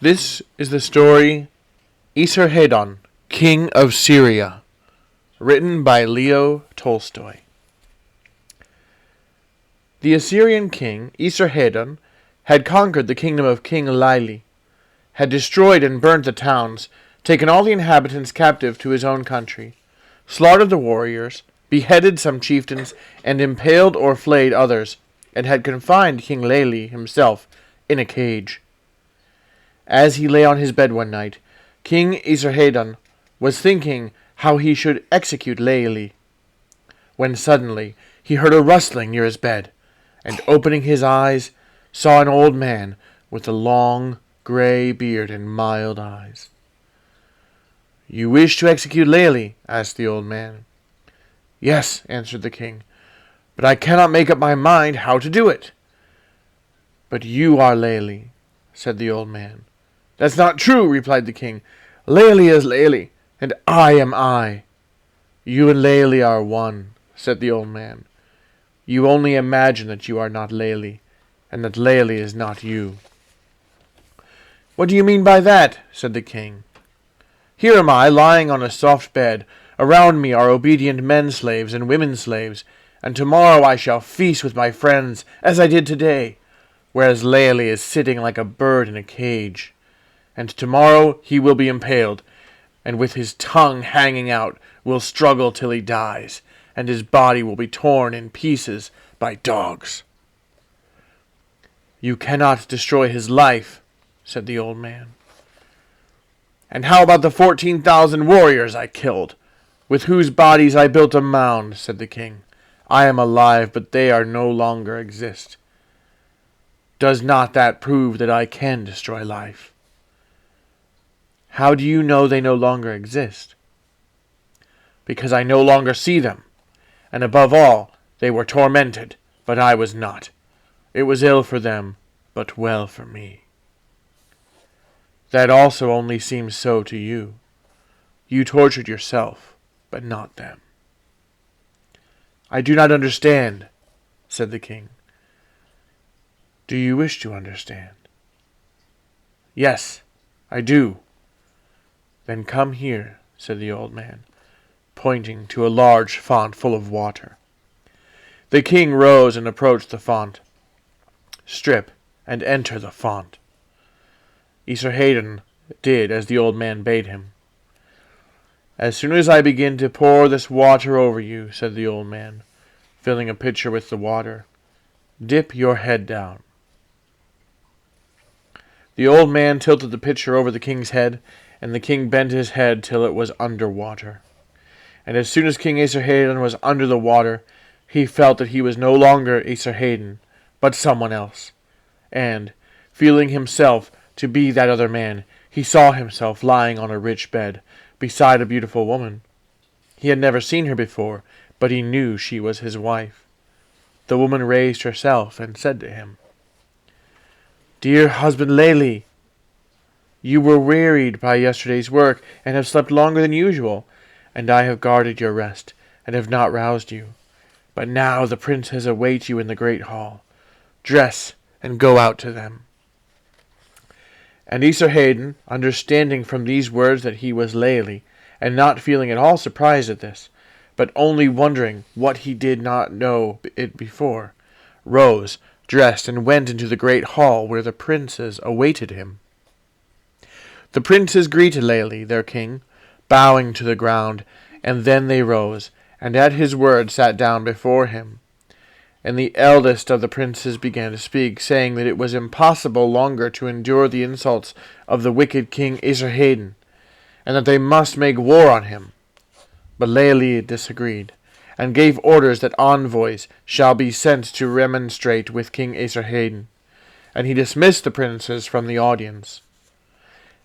This is the story Esarhaddon, King of Syria, written by Leo Tolstoy. The Assyrian king, Esarhaddon, had conquered the kingdom of King Lili, had destroyed and burnt the towns, taken all the inhabitants captive to his own country, slaughtered the warriors, beheaded some chieftains, and impaled or flayed others, and had confined King Lili himself in a cage. As he lay on his bed one night, King Esarhaddon was thinking how he should execute Lili, when suddenly he heard a rustling near his bed, and opening his eyes, saw an old man with a long grey beard and mild eyes. "You wish to execute Lili?" asked the old man. "Yes," answered the king, "but I cannot make up my mind how to do it." "But you are Lili," said the old man. "That's not true," replied the king. "Lili is Lili, and I am I." "You and Lili are one," said the old man. "You only imagine that you are not Lili, and that Lili is not you." "What do you mean by that?" said the king. "Here am I, lying on a soft bed. Around me are obedient men-slaves and women-slaves, and tomorrow I shall feast with my friends, as I did today, whereas Lili is sitting like a bird in a cage. And tomorrow he will be impaled, and with his tongue hanging out will struggle till he dies, and his body will be torn in pieces by dogs." "You cannot destroy his life," said the old man. "And how about the 14,000 warriors I killed, with whose bodies I built a mound?" said the king. "I am alive, but they are no longer exist. Does not that prove that I can destroy life?" "How do you know they no longer exist?" "Because I no longer see them. And above all, they were tormented, but I was not. It was ill for them, but well for me." "That also only seems so to you. You tortured yourself, but not them." "I do not understand," said the king. "Do you wish to understand?" "Yes, I do." "Then come here," said the old man, pointing to a large font full of water. The king rose and approached the font. "Strip and enter the font." Esarhaddon did as the old man bade him. "As soon as I begin to pour this water over you," said the old man, filling a pitcher with the water, "dip your head down." The old man tilted the pitcher over the king's head, and the king bent his head till it was under water. And as soon as King Esarhaddon was under the water, he felt that he was no longer Esarhaddon, but someone else. And, feeling himself to be that other man, he saw himself lying on a rich bed, beside a beautiful woman. He had never seen her before, but he knew she was his wife. The woman raised herself and said to him, "Dear husband Lili, you were wearied by yesterday's work, and have slept longer than usual, and I have guarded your rest, and have not roused you. But now the princes await you in the great hall. Dress, and go out to them." And Esarhaddon, understanding from these words that he was Lili, and not feeling at all surprised at this, but only wondering what he did not know it before, rose, dressed, and went into the great hall where the princes awaited him. The princes greeted Lili, their king, bowing to the ground, and then they rose, and at his word sat down before him. And the eldest of the princes began to speak, saying that it was impossible longer to endure the insults of the wicked King Esarhaddon, and that they must make war on him. But Lili disagreed, and gave orders that envoys shall be sent to remonstrate with King Esarhaddon, and he dismissed the princes from the audience.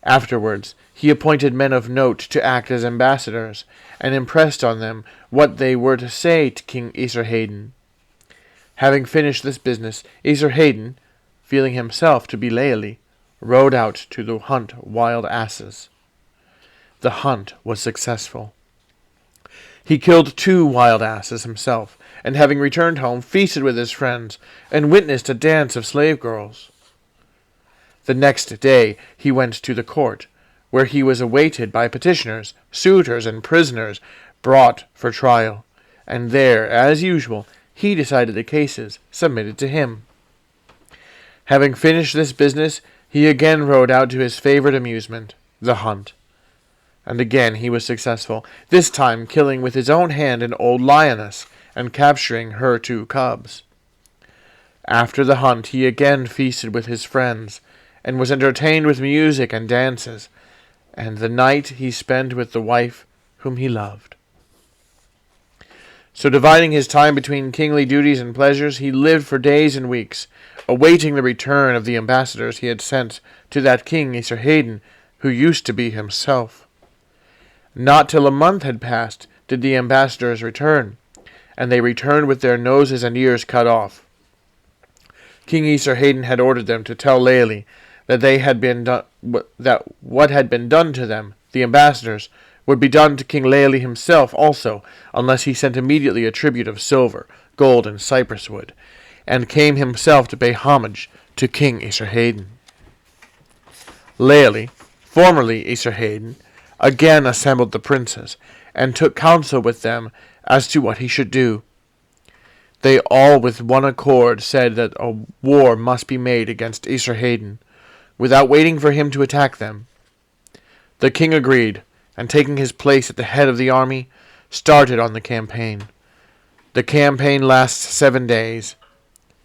Afterwards he appointed men of note to act as ambassadors, and impressed on them what they were to say to King Esarhaddon. Having finished this business, Esarhaddon, feeling himself to be Lili, rode out to hunt wild asses. The hunt was successful. He killed 2 wild asses himself, and having returned home, feasted with his friends, and witnessed a dance of slave girls. The next day he went to the court, where he was awaited by petitioners, suitors, and prisoners brought for trial, and there, as usual, he decided the cases submitted to him. Having finished this business, he again rode out to his favorite amusement, the hunt. And again he was successful, this time killing with his own hand an old lioness, and capturing her 2 cubs. After the hunt he again feasted with his friends, and was entertained with music and dances, and the night he spent with the wife whom he loved. So dividing his time between kingly duties and pleasures, he lived for days and weeks, awaiting the return of the ambassadors he had sent to that king Esarhaddon, who used to be himself. Not till a month had passed did the ambassadors return, and they returned with their noses and ears cut off. King Esarhaddon had ordered them to tell Laeli that that what had been done to them, the ambassadors, would be done to King Laeli himself also, unless he sent immediately a tribute of silver, gold, and cypress wood, and came himself to pay homage to King Esarhaddon. Laeli, formerly Esarhaddon, again assembled the princes, and took counsel with them as to what he should do. They all with one accord said that a war must be made against Esarhaddon, without waiting for him to attack them. The king agreed, and taking his place at the head of the army, started on the campaign. The campaign lasts 7 days.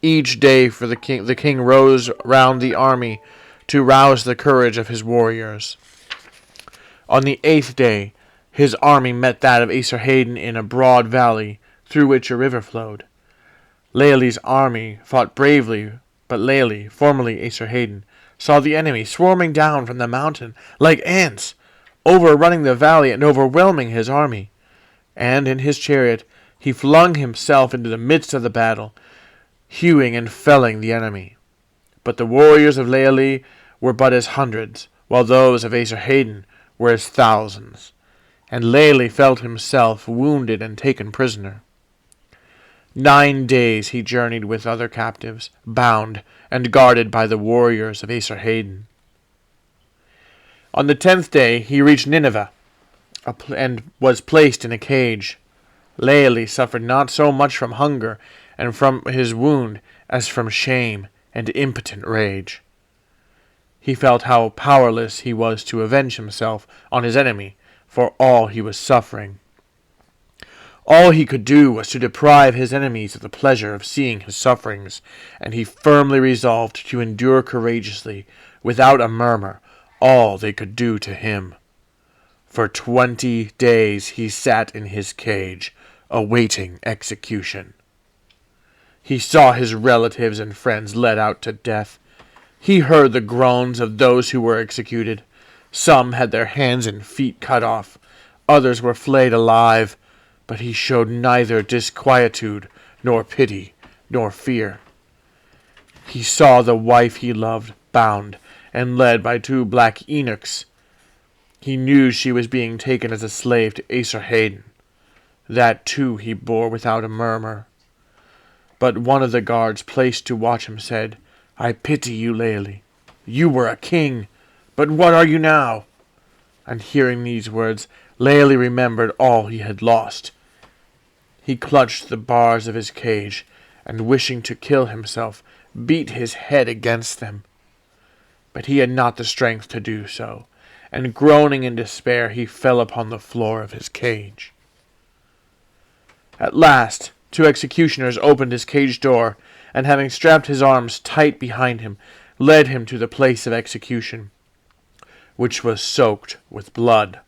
Each day for the king rose round the army to rouse the courage of his warriors. On the 8th day, his army met that of Esarhaddon in a broad valley through which a river flowed. Laeli's army fought bravely, but Laeli, formerly Esarhaddon, saw the enemy swarming down from the mountain like ants, overrunning the valley and overwhelming his army. And in his chariot he flung himself into the midst of the battle, hewing and felling the enemy. But the warriors of Laeli were but as hundreds, while those of Esarhaddon were as thousands, and Laeli felt himself wounded and taken prisoner. 9 days he journeyed with other captives, bound and guarded by the warriors of Esarhaddon. On the 10th day he reached Nineveh, and was placed in a cage. Laeli suffered not so much from hunger and from his wound as from shame and impotent rage. He felt how powerless he was to avenge himself on his enemy for all he was suffering. All he could do was to deprive his enemies of the pleasure of seeing his sufferings, and he firmly resolved to endure courageously, without a murmur, all they could do to him. For 20 days he sat in his cage, awaiting execution. He saw his relatives and friends led out to death. He heard the groans of those who were executed. Some had their hands and feet cut off, others were flayed alive, but he showed neither disquietude, nor pity, nor fear. He saw the wife he loved bound and led by 2 black eunuchs. He knew she was being taken as a slave to Esarhaddon. That too he bore without a murmur. But one of the guards placed to watch him said, "I pity you, Laeli. You were a king, but what are you now?" And hearing these words, Laeli remembered all he had lost. He clutched the bars of his cage, and wishing to kill himself, beat his head against them. But he had not the strength to do so, and groaning in despair, he fell upon the floor of his cage. At last, 2 executioners opened his cage door, and having strapped his arms tight behind him, led him to the place of execution, which was soaked with blood.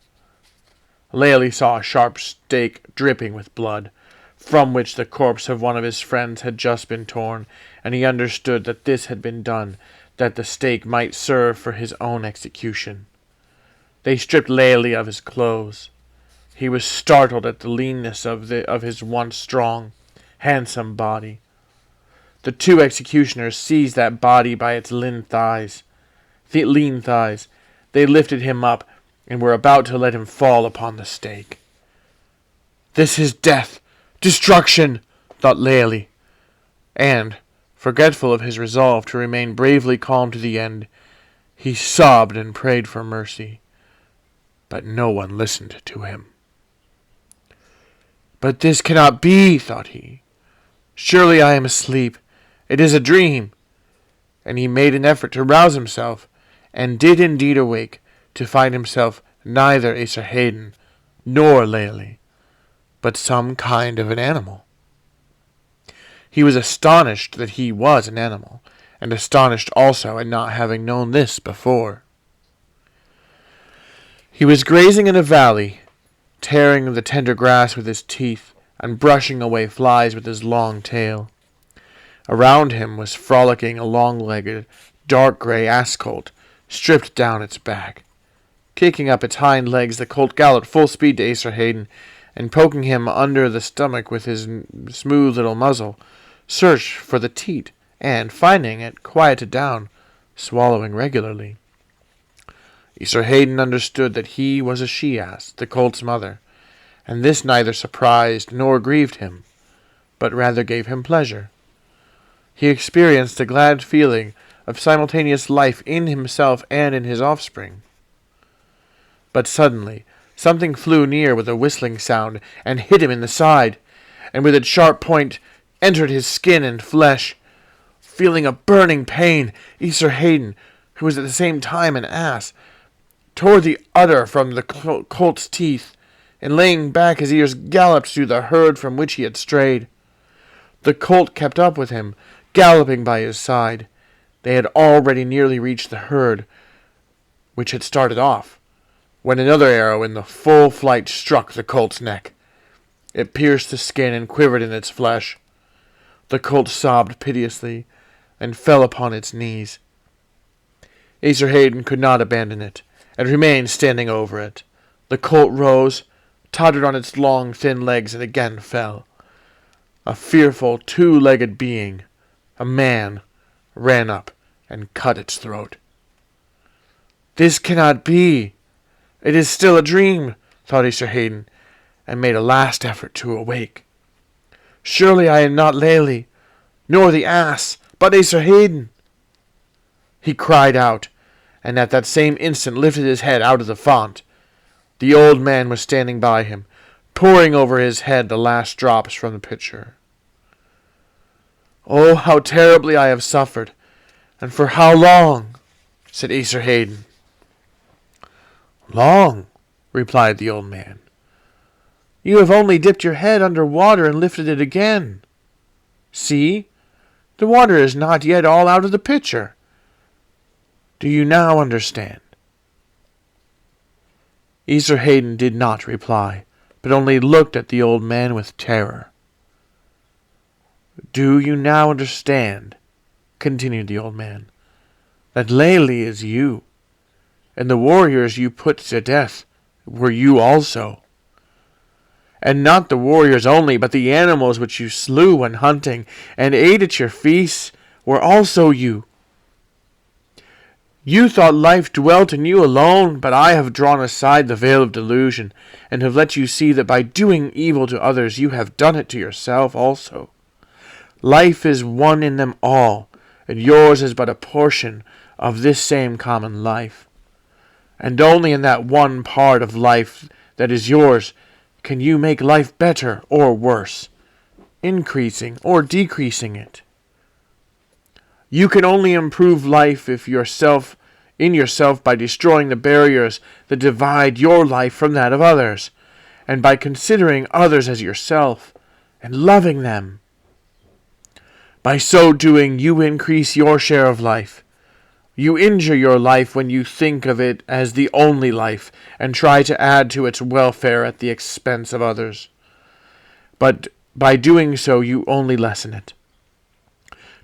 Laeli saw a sharp stake dripping with blood, from which the corpse of one of his friends had just been torn, and he understood that this had been done, that the stake might serve for his own execution. They stripped Laeli of his clothes. He was startled at the leanness of his once strong, handsome body. The 2 executioners seized that body by its lean thighs. They lifted him up, and were about to let him fall upon the stake. "This is death, destruction," thought Laeli, and, forgetful of his resolve to remain bravely calm to the end, He sobbed and prayed for mercy, but no one listened to him. "But this cannot be," thought he. "Surely I am asleep. It is a dream." And he made an effort to rouse himself, and did indeed awake, to find himself neither Esarhaddon nor Laeli, but some kind of an animal. He was astonished that he was an animal, and astonished also at not having known this before. He was grazing in a valley, tearing the tender grass with his teeth, and brushing away flies with his long tail. Around him was frolicking a long-legged, dark-gray ass-colt, stripped down its back. Kicking up its hind legs, the colt galloped full speed to Esarhaddon, and poking him under the stomach with his smooth little muzzle, searched for the teat, and, finding it, quieted down, swallowing regularly. Esarhaddon understood that he was a she-ass, the colt's mother, and this neither surprised nor grieved him, but rather gave him pleasure. He experienced a glad feeling of simultaneous life in himself and in his offspring. But suddenly something flew near with a whistling sound and hit him in the side, and with its sharp point entered his skin and flesh. Feeling a burning pain, Esarhaddon, who was at the same time an ass, tore the udder from the colt's teeth, and laying back his ears galloped through the herd from which he had strayed. The colt kept up with him, galloping by his side. They had already nearly reached the herd, which had started off, when another arrow in the full flight struck the colt's neck. It pierced the skin and quivered in its flesh. The colt sobbed piteously, and fell upon its knees. Esarhaddon could not abandon it, and remained standing over it. The colt rose, tottered on its long, thin legs, and again fell. A fearful, two-legged being, a man, ran up and cut its throat. "This cannot be. It is still a dream," thought Esarhaddon, and made a last effort to awake. "Surely I am not Laeli, nor the ass, but Esarhaddon." He cried out, and at that same instant lifted his head out of the font. The old man was standing by him, pouring over his head the last drops from the pitcher. "Oh, how terribly I have suffered, and for how long?" said Esarhaddon. "Long," replied the old man. "You have only dipped your head under water and lifted it again. See, the water is not yet all out of the pitcher. Do you now understand?" Esarhaddon did not reply, but only looked at the old man with terror. "Do you now understand," continued the old man, "that Laeli is you, and the warriors you put to death were you also? And not the warriors only, but the animals which you slew when hunting and ate at your feasts were also you. You thought life dwelt in you alone, but I have drawn aside the veil of delusion, and have let you see that by doing evil to others you have done it to yourself also. Life is one in them all, and yours is but a portion of this same common life. And only in that one part of life that is yours can you make life better or worse, increasing or decreasing it. You can only improve life in yourself by destroying the barriers that divide your life from that of others, and by considering others as yourself and loving them. By so doing, you increase your share of life. You injure your life when you think of it as the only life and try to add to its welfare at the expense of others. But by doing so, you only lessen it.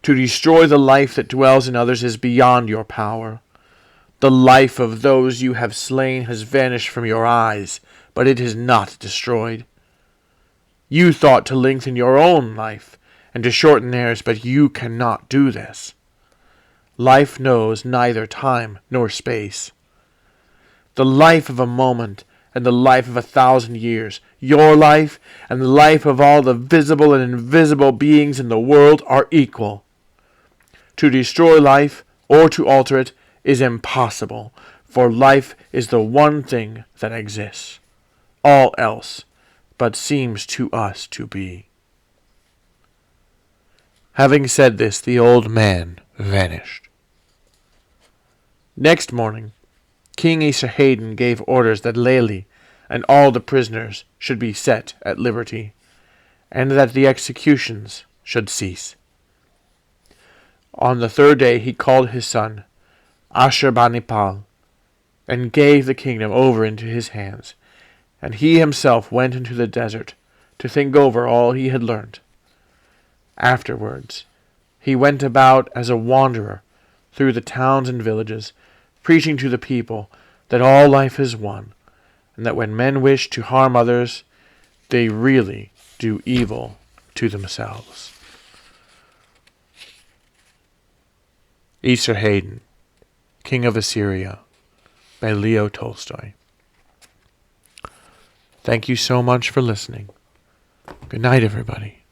To destroy the life that dwells in others is beyond your power. The life of those you have slain has vanished from your eyes, but it is not destroyed. You thought to lengthen your own life and to shorten theirs, but you cannot do this. Life knows neither time nor space. The life of a moment and the life of 1,000 years, your life and the life of all the visible and invisible beings in the world are equal. To destroy life or to alter it is impossible, for life is the one thing that exists. All else but seems to us to be. Having said this, the old man vanished. Next morning, King Esarhaddon gave orders that Laili and all the prisoners should be set at liberty, and that the executions should cease. On the third day he called his son, Ashurbanipal, and gave the kingdom over into his hands, and he himself went into the desert to think over all he had learnt. Afterwards, he went about as a wanderer through the towns and villages, preaching to the people that all life is one, and that when men wish to harm others, they really do evil to themselves. Esarhaddon, King of Assyria, by Leo Tolstoy. Thank you so much for listening. Good night, everybody.